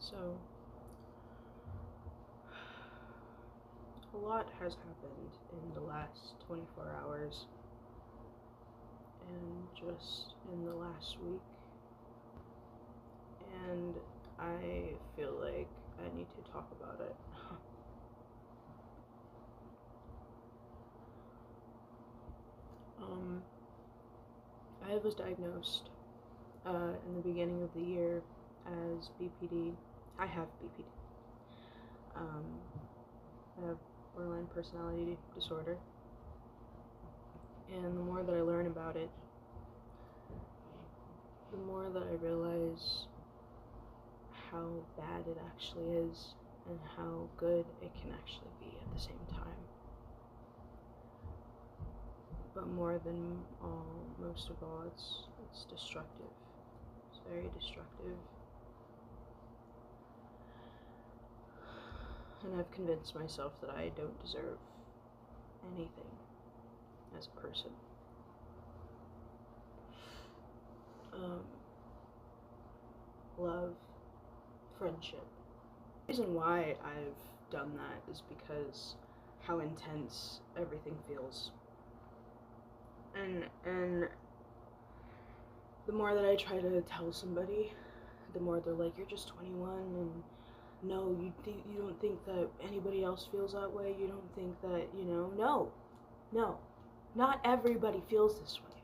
So, a lot has happened in the last 24 hours, and just in the last week, and I feel like I need to talk about it. I was diagnosed in the beginning of the year as BPD. I have BPD. I have borderline personality disorder. And the more that I learn about it, the more that I realize how bad it actually is and how good it can actually be at the same time. But more than most of all, it's destructive. It's very destructive. And I've convinced myself that I don't deserve anything as a person. Love, friendship. The reason why I've done that is because how intense everything feels. And the more that I try to tell somebody, the more they're like, you're just 21 and no, you don't think that anybody else feels that way, you don't think that, no, not everybody feels this way.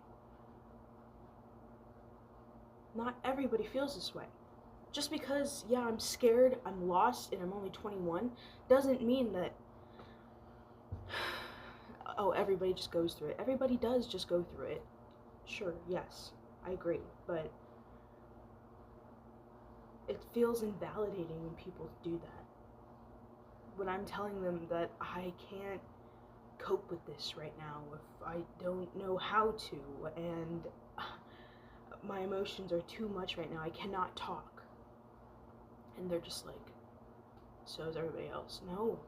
Not everybody feels this way. Just because, yeah, I'm scared, I'm lost, and I'm only 21, doesn't mean that, oh, everybody just goes through it. Everybody does just go through it. Sure, yes, I agree, but it feels invalidating when people do that. When I'm telling them that I can't cope with this right now, if I don't know how to, and my emotions are too much right now, I cannot talk. And they're just like, so is everybody else. No.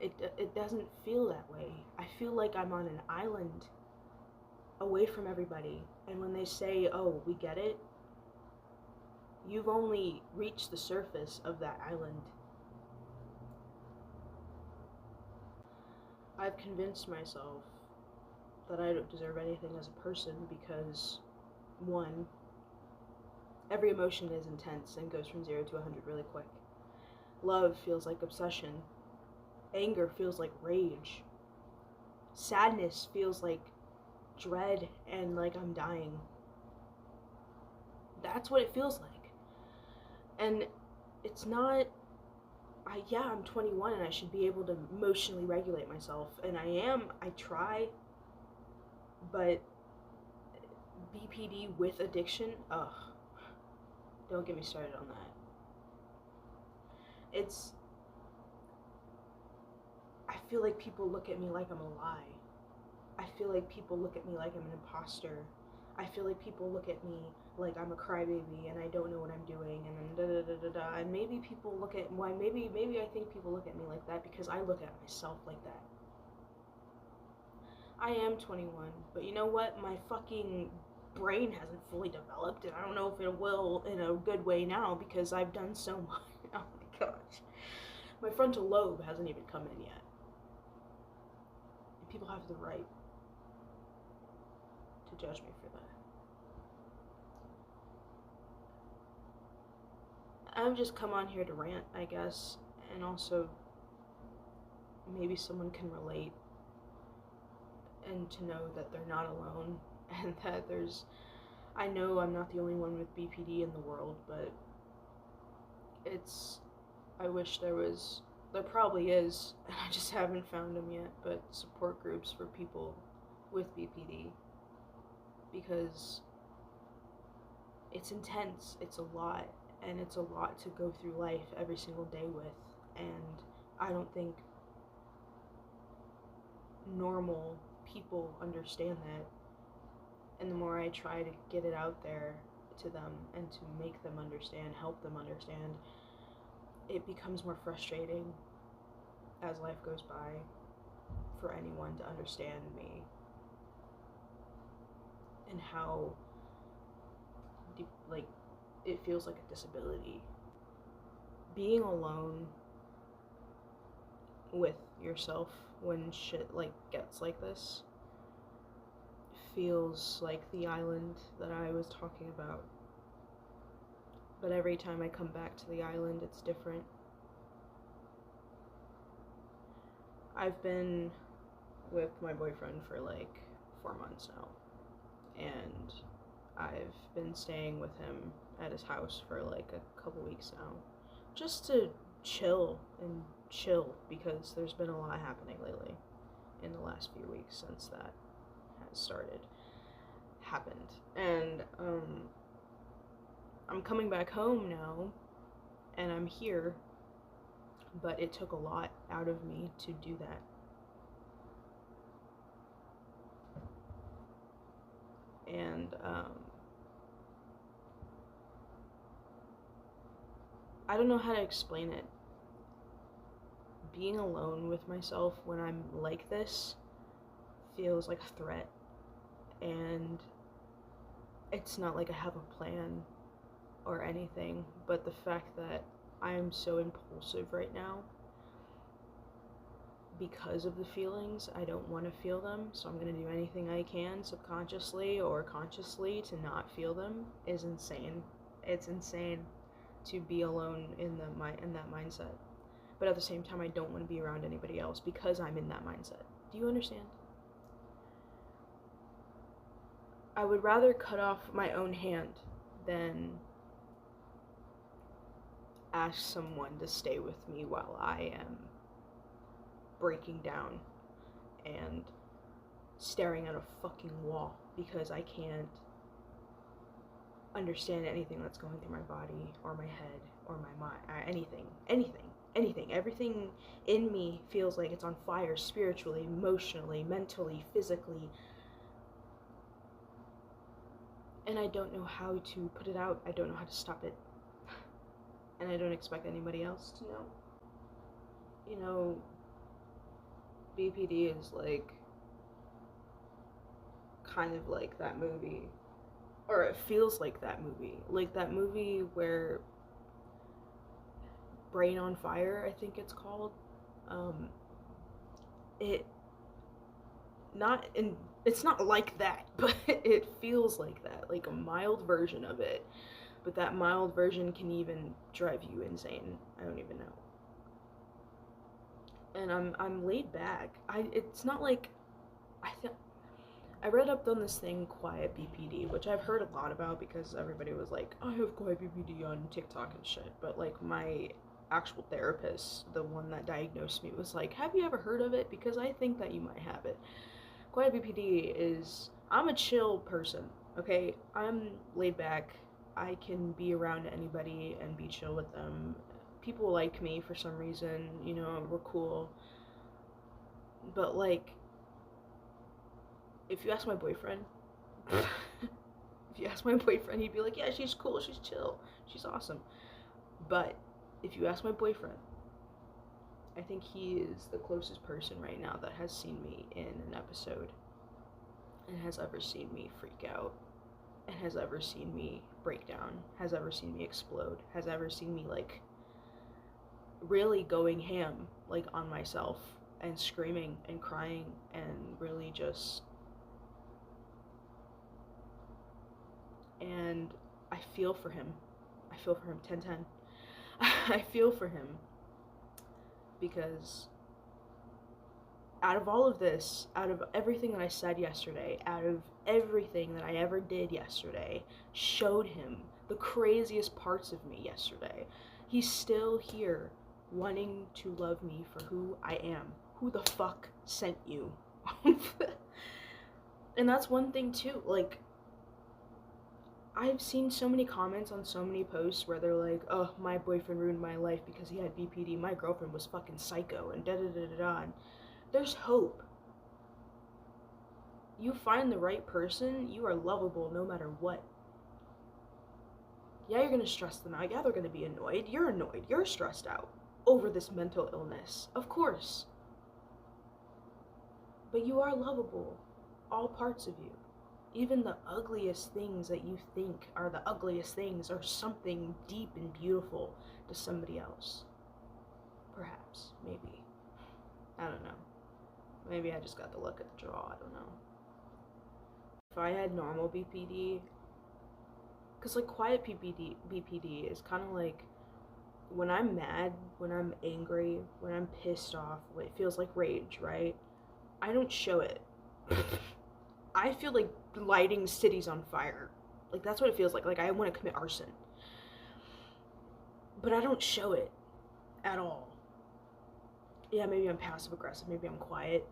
It doesn't feel that way. I feel like I'm on an island away from everybody. And when they say, oh, we get it, you've only reached the surface of that island. I've convinced myself that I don't deserve anything as a person because, one, every emotion is intense and goes from 0 to 100 really quick. Love feels like obsession. Anger feels like rage. Sadness feels like dread and like I'm dying. That's what it feels like. And it's not, I'm 21 and I should be able to emotionally regulate myself. And I try, but BPD with addiction, ugh. Don't get me started on that. I feel like people look at me like I'm a lie. I feel like people look at me like I'm an imposter. I feel like people look at me like I'm a crybaby and I don't know what I'm doing and da. And maybe people look at maybe I think people look at me like that because I look at myself like that. I am 21, but you know what? My fucking brain hasn't fully developed, and I don't know if it will in a good way now because I've done so much. Oh my gosh. My frontal lobe hasn't even come in yet. And people have the right to judge me for that. I've just come on here to rant, I guess, and also maybe someone can relate and to know that they're not alone and that I know I'm not the only one with BPD in the world, but I wish there probably is, and I just haven't found them yet, but support groups for people with BPD, because it's intense, it's a lot, and it's a lot to go through life every single day with, and I don't think normal people understand that. And the more I try to get it out there to them and to make them understand, help them understand, it becomes more frustrating as life goes by for anyone to understand me and how it feels like a disability. Being alone with yourself when shit like gets like this feels like the island that I was talking about. But every time I come back to the island, it's different. I've been with my boyfriend for like 4 months now, and I've been staying with him at his house for like a couple weeks now, just to chill because there's been a lot happening lately in the last few weeks since that has happened. And I'm coming back home now, and I'm here, but it took a lot out of me to do that. And I don't know how to explain it. Being alone with myself when I'm like this feels like a threat, and it's not like I have a plan or anything, but the fact that I'm so impulsive right now because of the feelings, I don't want to feel them, so I'm going to do anything I can subconsciously or consciously to not feel them is insane. It's insane to be alone in that mindset. But at the same time, I don't want to be around anybody else because I'm in that mindset. Do you understand? I would rather cut off my own hand than ask someone to stay with me while I am breaking down and staring at a fucking wall because I can't understand anything that's going through my body or my head or my mind, anything. Everything in me feels like it's on fire spiritually, emotionally, mentally, physically. And I don't know how to put it out. I don't know how to stop it. And I don't expect anybody else to know. You know, BPD is like kind of like that movie, or it feels like that movie where Brain on Fire, I think it's called. It's not like that, but it feels like that, like a mild version of it. But that mild version can even drive you insane. I don't even know. And I'm laid back. It's not like I read up on this thing, quiet BPD, which I've heard a lot about because everybody was like, I have quiet BPD on TikTok and shit. But like my actual therapist, the one that diagnosed me, was like, have you ever heard of it? Because I think that you might have it. Quiet BPD is, I'm a chill person, okay? I'm laid back. I can be around anybody and be chill with them. People like me for some reason, you know, we're cool. But like, if you ask my boyfriend, he'd be like, yeah, she's cool, she's chill, she's awesome. But if you ask my boyfriend, I think he is the closest person right now that has seen me in an episode and has ever seen me freak out, and has ever seen me break down, has ever seen me explode, has ever seen me like really going ham like on myself and screaming and crying and really just, and I feel for him 10-10. I feel for him because out of all of this, out of everything that I said yesterday, out of everything that I ever did yesterday, showed him the craziest parts of me yesterday, he's still here wanting to love me for who I am. Who the fuck sent you? And that's one thing too, like, I've seen so many comments on so many posts where they're like, oh, my boyfriend ruined my life because he had BPD, my girlfriend was fucking psycho, and da-da-da-da-da. There's hope. You find the right person, you are lovable no matter what. Yeah, you're gonna stress them out. Yeah, they're gonna be annoyed. You're stressed out over this mental illness. Of course. But you are lovable. All parts of you. Even the ugliest things that you think are the ugliest things are something deep and beautiful to somebody else. Perhaps. Maybe. I don't know. Maybe I just got the luck of the draw. I don't know. If I had normal BPD, because like quiet BPD is kind of like when I'm mad, when I'm angry, when I'm pissed off, it feels like rage, right? I don't show it. I feel like lighting cities on fire. Like that's what it feels like. Like I want to commit arson. But I don't show it at all. Yeah, maybe I'm passive aggressive, maybe I'm quiet.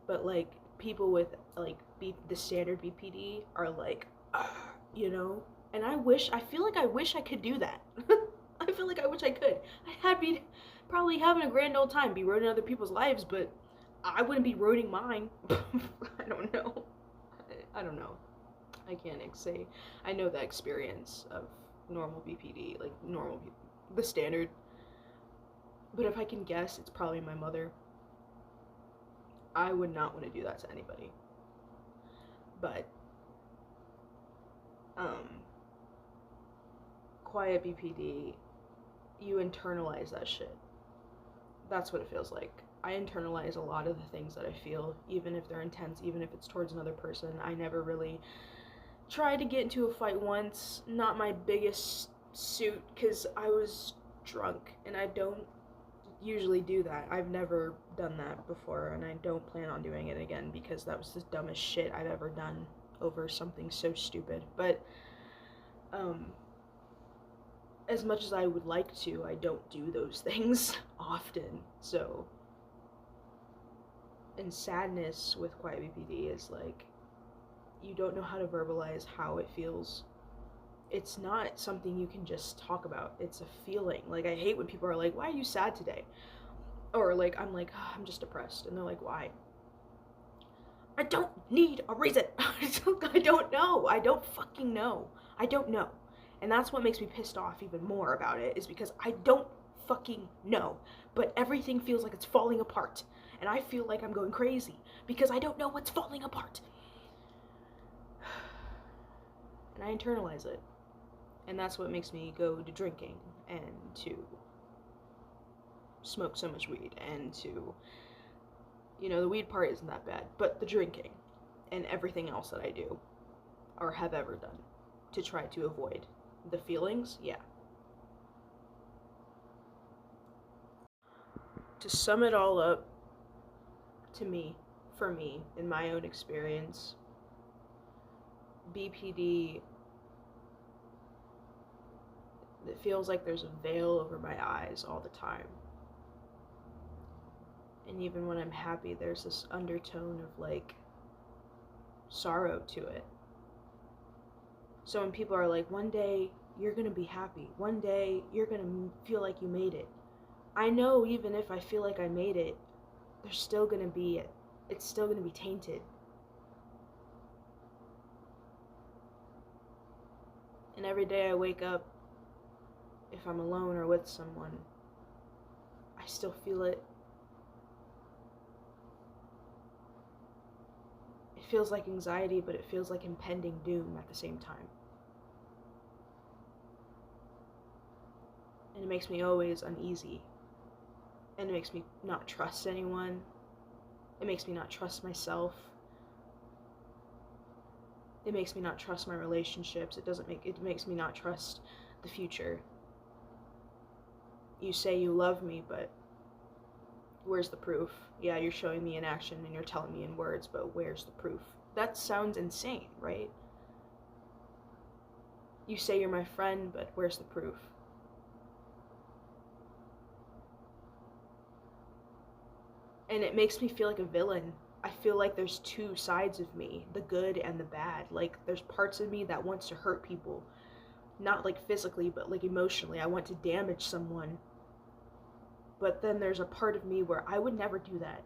But like people with like the standard BPD are like, you know? And I feel like I wish I could do that. I feel like I wish I could. I'd be probably having a grand old time, be ruining other people's lives, but I wouldn't be ruining mine. I don't know. I don't know. I can't say. I know that experience of normal BPD, like normal, the standard. But if I can guess, it's probably my mother. I would not want to do that to anybody. But, quiet BPD, you internalize that shit. That's what it feels like. I internalize a lot of the things that I feel, even if they're intense, even if it's towards another person. I never really tried to get into a fight once. Not my biggest suit, because I was drunk, and I don't usually do that. I've never done that before, and I don't plan on doing it again, because that was the dumbest shit I've ever done over something so stupid. But, as much as I would like to, I don't do those things often, so. And sadness with quiet BPD is like, you don't know how to verbalize how it feels. It's not something you can just talk about. It's a feeling. Like, I hate when people are like, why are you sad today? Or like, I'm like, oh, I'm just depressed. And they're like, why? I don't need a reason. I don't know. I don't fucking know. I don't know. And that's what makes me pissed off even more about it, is because I don't fucking know. But everything feels like it's falling apart. And I feel like I'm going crazy because I don't know what's falling apart. And I internalize it. And that's what makes me go to drinking and to smoke so much weed and to, the weed part isn't that bad, but the drinking and everything else that I do or have ever done to try to avoid the feelings, yeah. To sum it all up, for me, in my own experience, BPD, it feels like there's a veil over my eyes all the time. And even when I'm happy, there's this undertone of like sorrow to it. So when people are like, one day you're gonna be happy, one day you're gonna feel like you made it, I know even if I feel like I made it, it's still gonna be tainted. And every day I wake up, if I'm alone or with someone, I still feel it. It feels like anxiety, but it feels like impending doom at the same time. And it makes me always uneasy. And it makes me not trust anyone. It makes me not trust myself. It makes me not trust my relationships. It makes me not trust the future. You say you love me, but where's the proof? Yeah, you're showing me in action and you're telling me in words, but where's the proof? That sounds insane, right? You say you're my friend, but where's the proof? And it makes me feel like a villain. I feel like there's two sides of me, the good and the bad. Like, there's parts of me that wants to hurt people. Not like physically, but like emotionally. I want to damage someone. But then there's a part of me where I would never do that.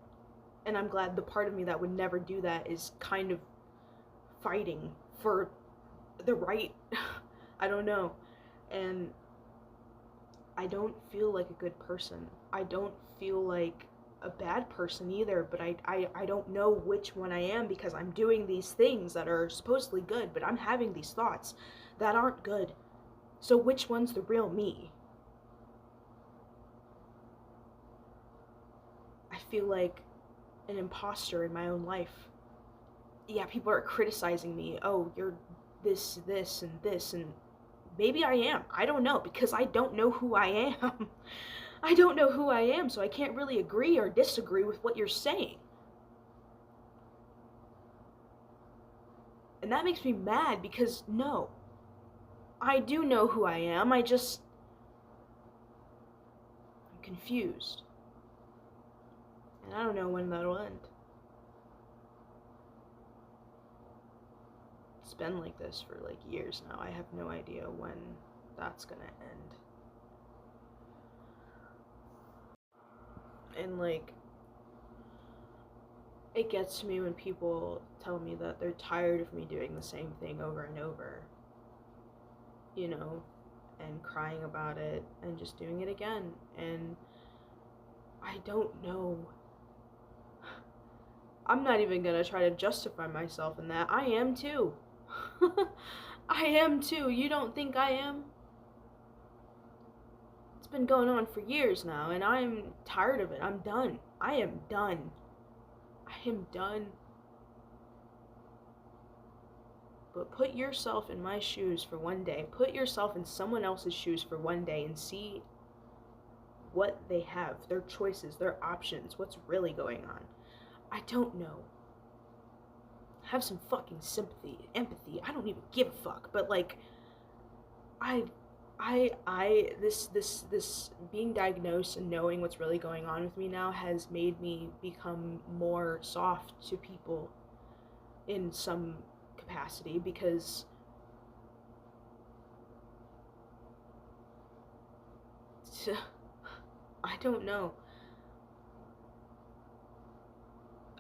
And I'm glad the part of me that would never do that is kind of fighting for the right. I don't know. And I don't feel like a good person. I don't feel like a bad person either, but I don't know which one I am, because I'm doing these things that are supposedly good, but I'm having these thoughts that aren't good. So which one's the real me? I feel like an imposter in my own life. Yeah, people are criticizing me. Oh, you're this, and this, and maybe I am. I don't know, because I don't know who I am. I don't know who I am, so I can't really agree or disagree with what you're saying. And that makes me mad, because no, I do know who I am. I'm confused. And I don't know when that'll end. It's been like this for like years now. I have no idea when that's gonna end. And like, it gets to me when people tell me that they're tired of me doing the same thing over and over, you know, and crying about it and just doing it again. And I don't know. I'm not even gonna try to justify myself in that. I am too. I am too. You don't think I am? It's been going on for years now, and I'm tired of it. I'm done. I am done. I am done. But put yourself in my shoes for one day. Put yourself in someone else's shoes for one day and see what they have, their choices, their options, what's really going on. I don't know. Have some fucking sympathy, empathy. I don't even give a fuck. But like, this being diagnosed and knowing what's really going on with me now has made me become more soft to people in some capacity, because I don't know.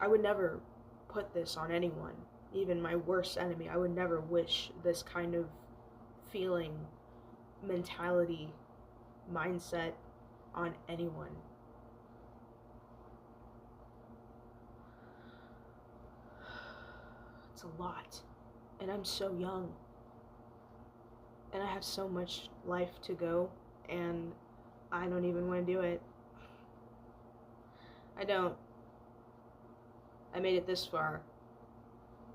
I would never put this on anyone, even my worst enemy. I would never wish this kind of feeling, mentality, mindset on anyone. It's a lot. And I'm so young. And I have so much life to go, and I don't even want to do it. I don't. I made it this far.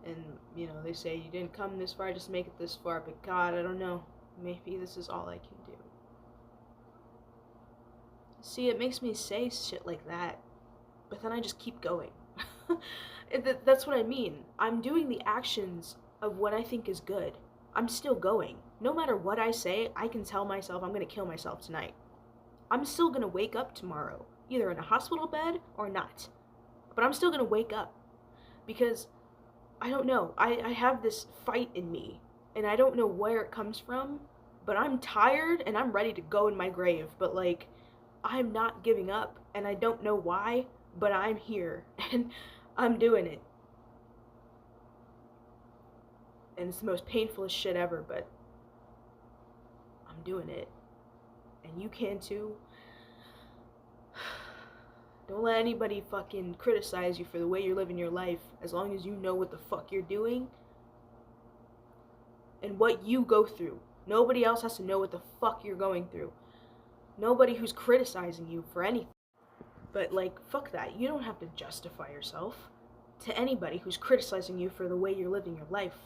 And, you know, they say you didn't come this far, just make it this far. But God, I don't know. Maybe this is all I can do. See, it makes me say shit like that, but then I just keep going. That's what I mean. I'm doing the actions of what I think is good. I'm still going. No matter what I say, I can tell myself I'm going to kill myself tonight. I'm still going to wake up tomorrow, either in a hospital bed or not. But I'm still going to wake up, because I don't know. I have this fight in me, and I don't know where it comes from, but I'm tired and I'm ready to go in my grave. But like, I'm not giving up, and I don't know why, but I'm here and I'm doing it. And it's the most painfulest shit ever, but I'm doing it. And you can too. Don't let anybody fucking criticize you for the way you're living your life, as long as you know what the fuck you're doing and what you go through. Nobody else has to know what the fuck you're going through. Nobody who's criticizing you for anything. But like, fuck that. You don't have to justify yourself to anybody who's criticizing you for the way you're living your life.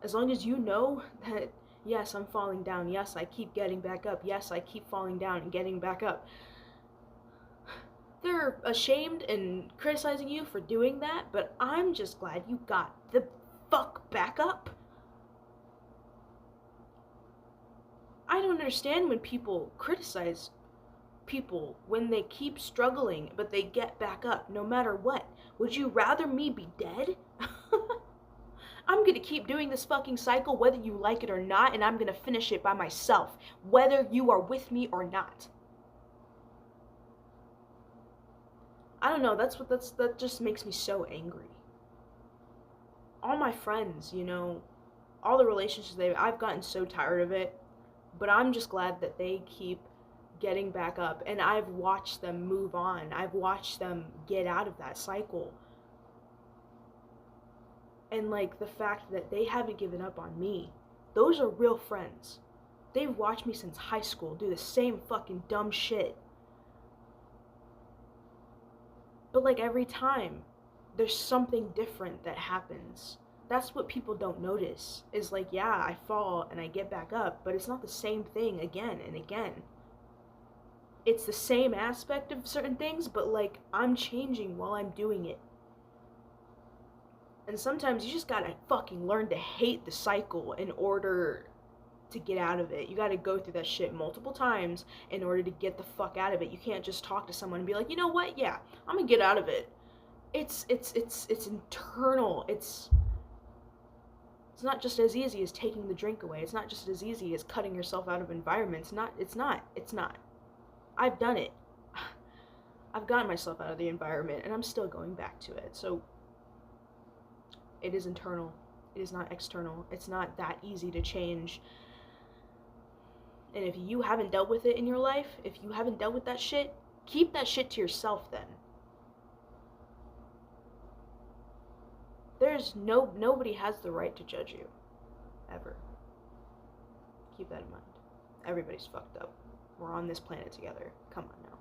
As long as you know that, yes, I'm falling down. Yes, I keep getting back up. Yes, I keep falling down and getting back up. They're ashamed and criticizing you for doing that, but I'm just glad you got the fuck back up. I don't understand when people criticize people when they keep struggling, but they get back up no matter what. Would you rather me be dead? I'm gonna keep doing this fucking cycle whether you like it or not, and I'm gonna finish it by myself, whether you are with me or not. I don't know, that just makes me so angry. All my friends, you know, all the relationships I've gotten so tired of it, but I'm just glad that they keep getting back up, and I've watched them move on. I've watched them get out of that cycle. And like the fact that they haven't given up on me, those are real friends. They've watched me since high school do the same fucking dumb shit. But like every time, there's something different that happens. That's what people don't notice. Is like, yeah, I fall and I get back up, but it's not the same thing again and again. It's the same aspect of certain things, but like I'm changing while I'm doing it. And sometimes you just gotta fucking learn to hate the cycle in order to get out of it. You gotta go through that shit multiple times in order to get the fuck out of it. You can't just talk to someone and be like, you know what? Yeah, I'm gonna get out of it. It's internal. It's not just as easy as taking the drink away. It's not just as easy as cutting yourself out of environments. It's not. I've done it. I've gotten myself out of the environment and I'm still going back to it. So it is internal. It is not external. It's not that easy to change. And if you haven't dealt with it in your life, if you haven't dealt with that shit, keep that shit to yourself then. Nobody has the right to judge you. Ever. Keep that in mind. Everybody's fucked up. We're on this planet together. Come on now.